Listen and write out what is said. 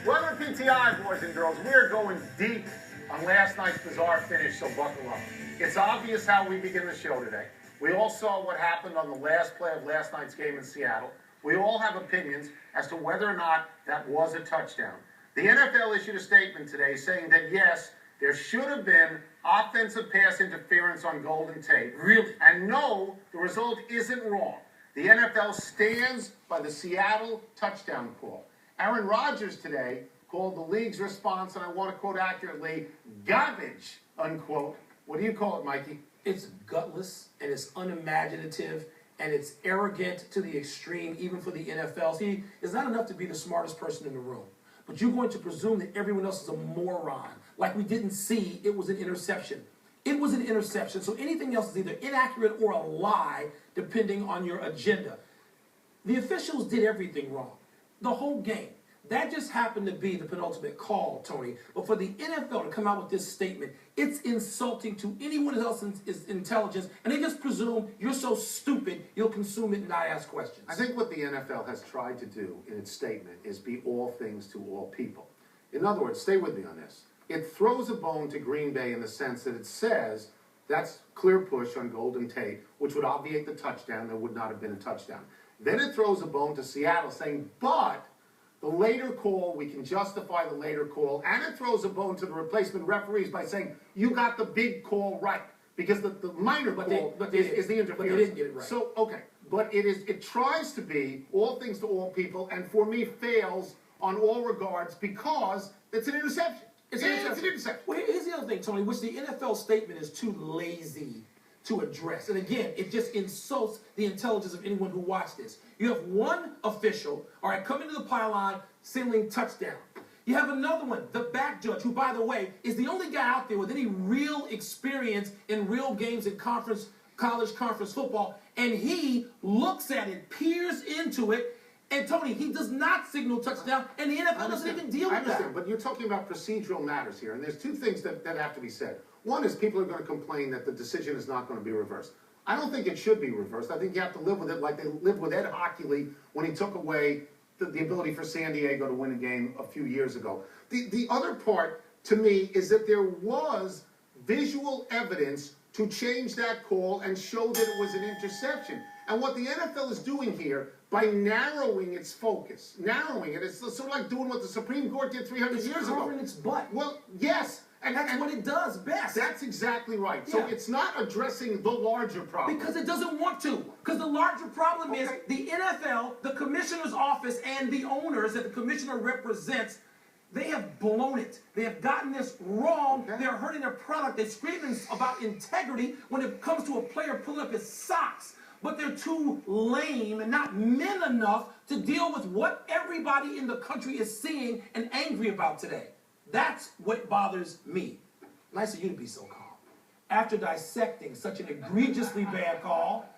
Welcome to PTI, boys and girls. We are going deep on last night's bizarre finish, so buckle up. It's obvious how we begin the show today. We all saw what happened on the last play of last night's game in Seattle. We all have opinions as to whether or not that was a touchdown. The NFL issued a statement today saying that, yes, there should have been offensive pass interference on Golden Tate. Really? And no, the result isn't wrong. The NFL stands by the Seattle touchdown call. Aaron Rodgers today called the league's response, and I want to quote accurately, garbage, unquote. What do you call it, Mikey? It's gutless, and it's unimaginative, and it's arrogant to the extreme, even for the NFL. See, it's not enough to be the smartest person in the room, but you're going to presume that everyone else is a moron, like we didn't see it was an interception. It was an interception, so anything else is either inaccurate or a lie, depending on your agenda. The officials did everything wrong. The whole game. That just happened to be the penultimate call, Tony. But for the NFL to come out with this statement, it's insulting to anyone else's intelligence, and they just presume you're so stupid, you'll consume it and not ask questions. I think what the NFL has tried to do in its statement is be all things to all people. In other words, stay with me on this. It throws a bone to Green Bay in the sense that it says that's clear push on Golden Tate, which would obviate the touchdown. There would not have been a touchdown. Then it throws a bone to Seattle saying, but the later call, we can justify the later call. And it throws a bone to the replacement referees by saying, you got the big call right. Because the minor call is the interference. But they didn't get it right. So, okay. But it tries to be all things to all people, and for me fails on all regards because it's an interception. It's an interception. Well, here's the other thing, Tony, which the NFL statement is too lazy to address. And again, it just insults the intelligence of anyone who watched this. You have one official, all right, coming to the pylon, signaling touchdown. You have another one, the back judge, who, by the way, is the only guy out there with any real experience in real games in college conference football, and he looks at it, peers into it, and Tony, he does not signal touchdown, and the NFL doesn't even deal with that. But you're talking about procedural matters here, and there's two things that have to be said. One is people are going to complain that the decision is not going to be reversed. I don't think it should be reversed. I think you have to live with it like they lived with Ed Hockley when he took away the ability for San Diego to win a game a few years ago. The other part, to me, is that there was visual evidence to change that call and show that it was an interception. And what the NFL is doing here, by narrowing its focus, it's sort of like doing what the Supreme Court did 300 years ago. It's covering its butt. Well, yes. And that's what it does best. That's exactly right. So it's not addressing the larger problem. Because it doesn't want to. Because the larger problem is the NFL, the commissioner's office, and the owners that the commissioner represents, they have blown it. They have gotten this wrong. They're hurting their product. They're screaming about integrity when it comes to a player pulling up his socks. But they're too lame and not men enough to deal with what everybody in the country is seeing and angry about today. That's what bothers me. Nice of you to be so calm. After dissecting such an egregiously bad call,